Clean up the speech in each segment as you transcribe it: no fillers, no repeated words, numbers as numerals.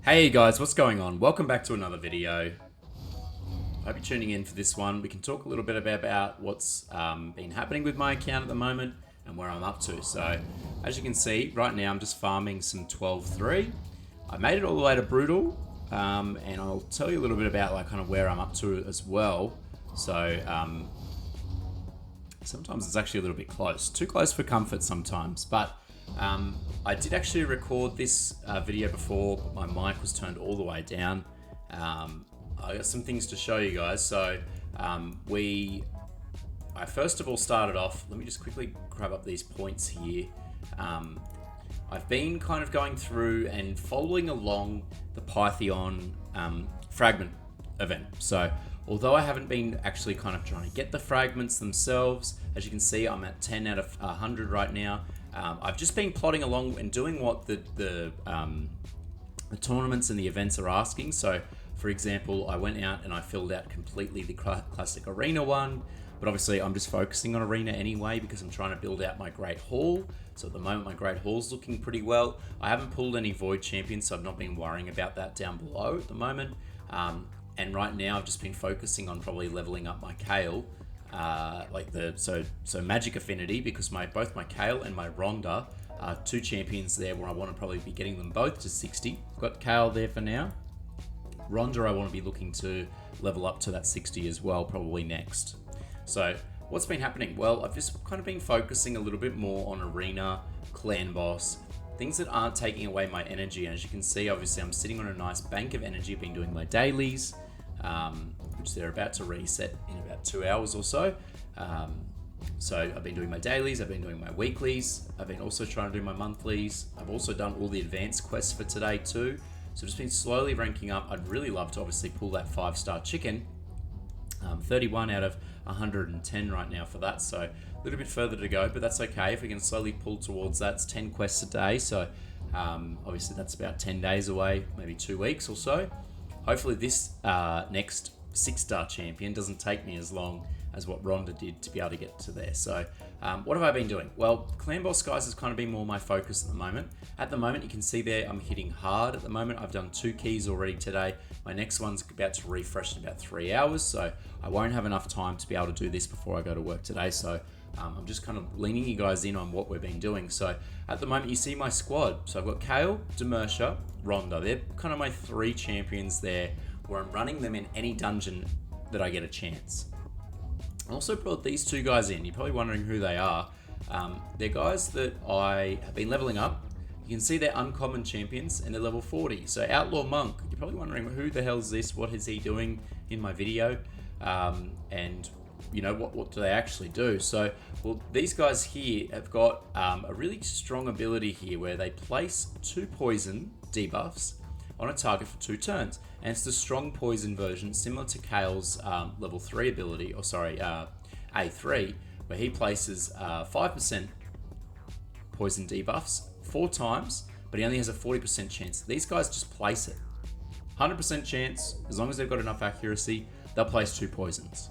Hey guys, what's going on? Welcome back to another video. I hope you're tuning in for this one. We can talk a little bit about what's been happening with my account at the moment and where I'm up to. So, as you can see, right now I'm just farming some 12-3. I made it all the way to Brutal, and I'll tell you a little bit about kind of where I'm up to as well. So, sometimes it's actually a little bit close. Too close for comfort sometimes, but I did actually record this video before my mic was turned all the way down. I got some things to show you guys. So I first of all started off, let me just quickly grab up these points here. I've been kind of going through and following along the Python fragment event. So although I haven't been actually kind of trying to get the fragments themselves, as you can see, I'm at 10 out of 100 right now. I've just been plodding along and doing what the tournaments and the events are asking. So, for example, I went out and I filled out completely the classic arena one, but obviously I'm just focusing on arena anyway because I'm trying to build out my Great Hall. So at the moment, my Great Hall's looking pretty well. I haven't pulled any Void Champions, so I've not been worrying about that down below at the moment. And right now, I've just been focusing on probably leveling up my Kale. So Magic Affinity, because both my Kale and my Rhonda are two champions there where I want to probably be getting them both to 60. I've got Kale there for now. Rhonda I want to be looking to level up to that 60 as well, probably next. So what's been happening? Well, I've just kind of been focusing a little bit more on arena, clan boss, things that aren't taking away my energy. And as you can see, obviously I'm sitting on a nice bank of energy. I've been doing my dailies, which they're about to reset in about 2 hours or so. So I've been doing my dailies, I've been doing my weeklies, I've been also trying to do my monthlies. I've also done all the advanced quests for today too. So just been slowly ranking up. I'd really love to obviously pull that 5-star chicken. 31 out of 110 right now for that, so a little bit further to go, but that's okay. If we can slowly pull towards that, it's 10 quests a day, so obviously that's about 10 days away, maybe 2 weeks or so. Hopefully this next 6-star champion doesn't take me as long as what Rhonda did to be able to get to there. So what have I been doing? Well, Clan Boss guys has kind of been more my focus at the moment. At the moment, you can see there, I'm hitting hard at the moment. I've done 2 keys already today. My next one's about to refresh in about 3 hours, so I won't have enough time to be able to do this before I go to work today. So I'm just kind of leaning you guys in on what we've been doing. So at the moment, you see my squad. So I've got Kale, Demersha, Rhonda. They're kind of my 3 champions there, where I'm running them in any dungeon that I get a chance. I also brought these 2 guys in. You're probably wondering who they are. They're guys that I have been leveling up. You can see they're uncommon champions and they're level 40. So Outlaw Monk, you're probably wondering who the hell is this? What is he doing in my video? And you know, what do they actually do? So, well, these guys here have got a really strong ability here where they place 2 poison debuffs on a target for 2 turns. And it's the strong poison version, similar to Kale's level 3 ability, or sorry, A3, where he places 5% poison debuffs 4 times, but he only has a 40% chance. These guys just place it. 100% chance, as long as they've got enough accuracy, they'll place 2 poisons.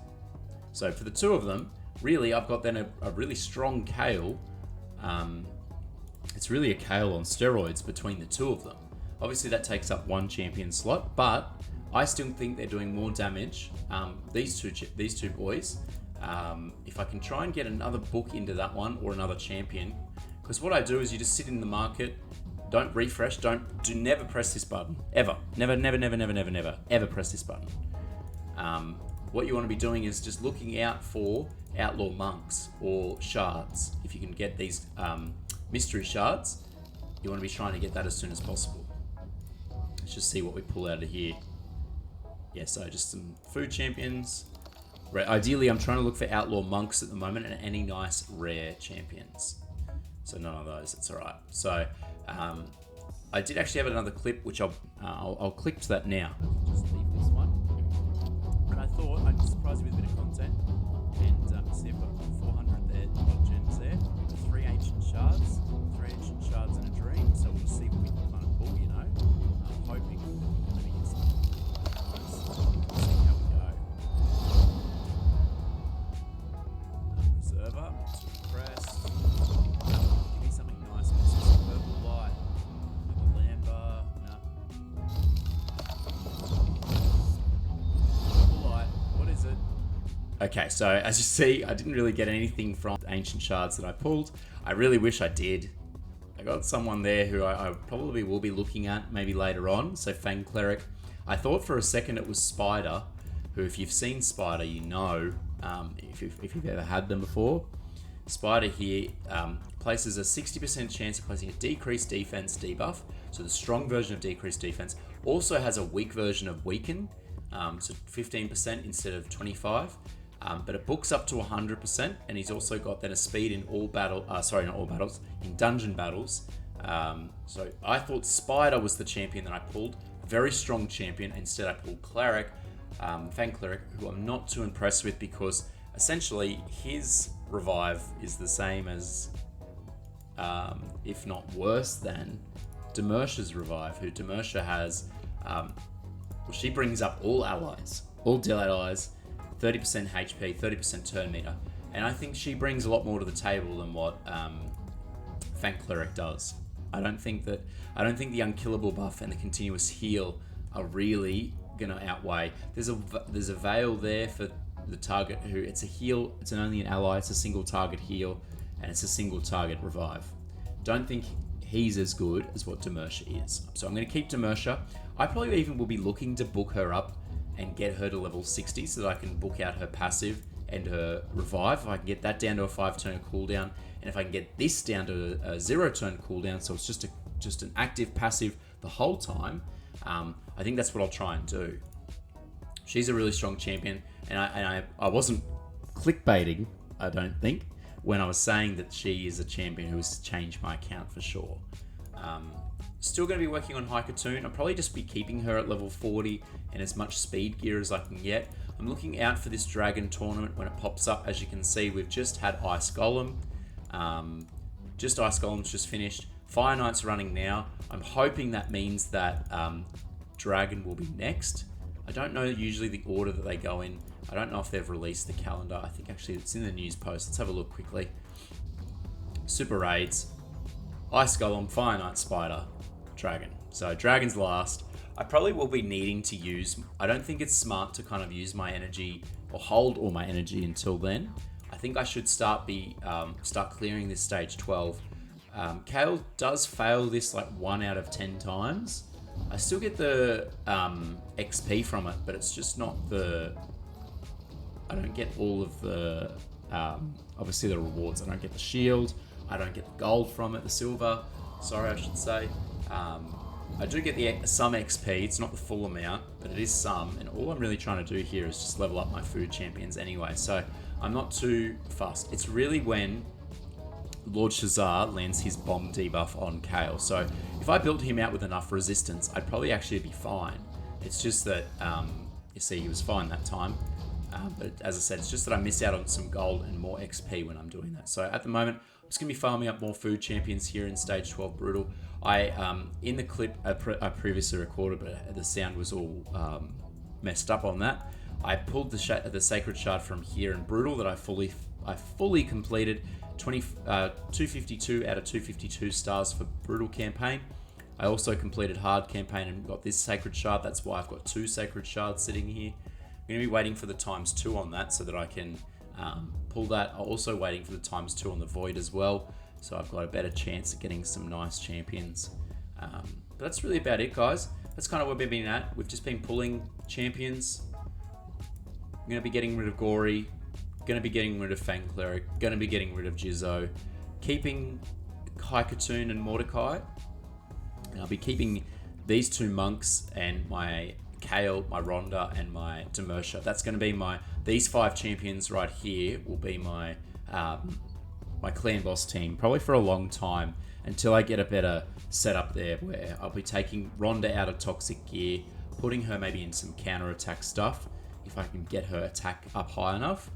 So for the 2 of them, really, I've got then a really strong Kale. It's really a Kale on steroids between the 2 of them. Obviously that takes up 1 champion slot, but I still think they're doing more damage. These two boys. If I can try and get another book into that one or another champion, because what I do is you just sit in the market, don't refresh, never press this button ever. Never ever press this button. What you want to be doing is just looking out for Outlaw Monks or shards. If you can get these mystery shards, you want to be trying to get that as soon as possible. Let's just see what we pull out of here. Yeah, so just some food champions. Ideally, I'm trying to look for Outlaw Monks at the moment and any nice rare champions. So none of those, it's all right. So I did actually have another clip, which I'll click to that now. Just leave this one. And I thought I'd surprise you with a bit of content. And see, I've got 400 there, gems there. 3 ancient shards, 3 ancient shards and a dream. So we'll see what we can kind of pull, you know. I'm hoping. Let me get some. Let's see how we go. Reserver, press. Give me something nice. Purple light. Lamber. No. Okay, so as you see, I didn't really get anything from ancient shards that I pulled. I really wish I did. I got someone there who I probably will be looking at maybe later on. So Fang Cleric. I thought for a second it was Spider, who if you've seen Spider, you know, if you've ever had them before. Spider here places a 60% chance of placing a decreased defense debuff. So the strong version of decreased defense also has a weak version of weaken. So 15% instead of 25. But it books up to 100%, and he's also got then a speed in all battle. Sorry, not all battles, in dungeon battles. So I thought Spider was the champion that I pulled. Very strong champion. Instead, I pulled Cleric, Fang Cleric, who I'm not too impressed with because essentially his revive is the same as, if not worse than, Demersha's revive. Who Demersha has, she brings up all allies, all deal allies. 30% HP, 30% turn meter, and I think she brings a lot more to the table than what Fang Cleric does. I don't think the unkillable buff and the continuous heal are really gonna outweigh. There's a veil there for the target who it's a heal. It's only an ally. It's a single target heal, and it's a single target revive. Don't think he's as good as what Demersha is. So I'm gonna keep Demersha. I probably even will be looking to book her up and get her to level 60 so that I can book out her passive and her revive. If I can get that down to a 5-turn cooldown, and if I can get this down to a 0-turn cooldown, so it's just an active passive the whole time, I think that's what I'll try and do. She's a really strong champion, and I wasn't clickbaiting, I don't think, when I was saying that she is a champion who has changed my account for sure. Still going to be working on Haikatoon. I'll probably just be keeping her at level 40 and as much speed gear as I can get. I'm looking out for this dragon tournament when it pops up. As you can see, we've just had Ice Golem. Ice Golem's just finished. Fire Knight's running now. I'm hoping that means that Dragon will be next. I don't know usually the order that they go in. I don't know if they've released the calendar. I think actually it's in the news post. Let's have a look quickly. Super Raids. Ice Golem, Fire Knight, Spider, Dragon. So Dragon's last. I probably will be needing to use... I don't think it's smart to kind of use my energy or hold all my energy until then. I think I should start clearing this stage 12. Kale does fail this like 1 out of 10 times. I still get the XP from it, but it's just not the... I don't get all of the... obviously the rewards. I don't get the shield. I don't get the gold from it, the silver. Sorry, I should say. I do get some XP. It's not the full amount, but it is some. And all I'm really trying to do here is just level up my food champions anyway. So I'm not too fussed. It's really when Lord Shazar lands his bomb debuff on Kale. So if I built him out with enough resistance, I'd probably actually be fine. It's just that, you see, he was fine that time. But as I said, it's just that I miss out on some gold and more XP when I'm doing that. So at the moment, I'm just going to be farming up more food champions here in Stage 12 Brutal. In the clip I previously recorded, but the sound was all messed up on that. I pulled the Sacred Shard from here in Brutal that I fully completed. 252 out of 252 stars for Brutal campaign. I also completed Hard campaign and got this Sacred Shard. That's why I've got 2 Sacred Shards sitting here. I'm going to be waiting for the ×2 on that so that I can pull that. I'm also waiting for the ×2 on the Void as well, so I've got a better chance at getting some nice champions. But that's really about it, guys. That's kind of where we've been at. We've just been pulling champions. I'm going to be getting rid of Gory, going to be getting rid of Fang Cleric, going to be getting rid of Jizzo, keeping Haikatoon and Mordecai, and I'll be keeping these 2 monks and my Kale, my Rhonda, and my Demersha. That's going to be these 5 champions right here will be my my clan boss team, probably for a long time, until I get a better setup there where I'll be taking Rhonda out of toxic gear, putting her maybe in some counter attack stuff, if I can get her attack up high enough,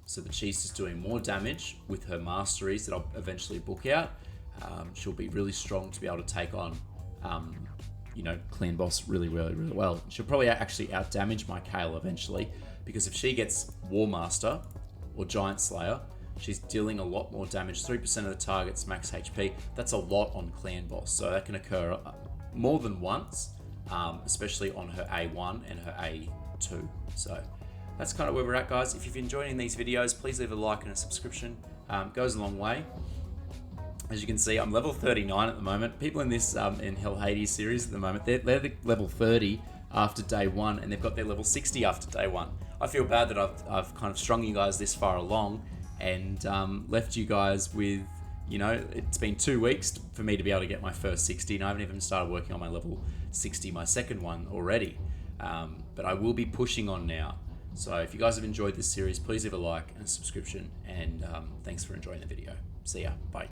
so that she's just doing more damage with her masteries that I'll eventually book out. She'll be really strong to be able to take on clan boss really well. She'll probably actually out damage my Kale eventually, because if she gets War Master or Giant Slayer, she's dealing a lot more damage. 3% of the target's max HP. That's a lot on clan boss, so that can occur more than once, especially on her A1 and her A2. So that's kind of where we're at, guys. If you've been enjoying these videos, please leave a like and a subscription. Goes a long way. As you can see, I'm level 39 at the moment. People in this in Hell Hades series at the moment, they're the level 30 after day 1, and they've got their level 60 after day 1. I feel bad that I've kind of strung you guys this far along and left you guys with, it's been 2 weeks for me to be able to get my first 60, and I haven't even started working on my level 60, my second one already. But I will be pushing on now. So if you guys have enjoyed this series, please leave a like and a subscription, and thanks for enjoying the video. See ya. Bye.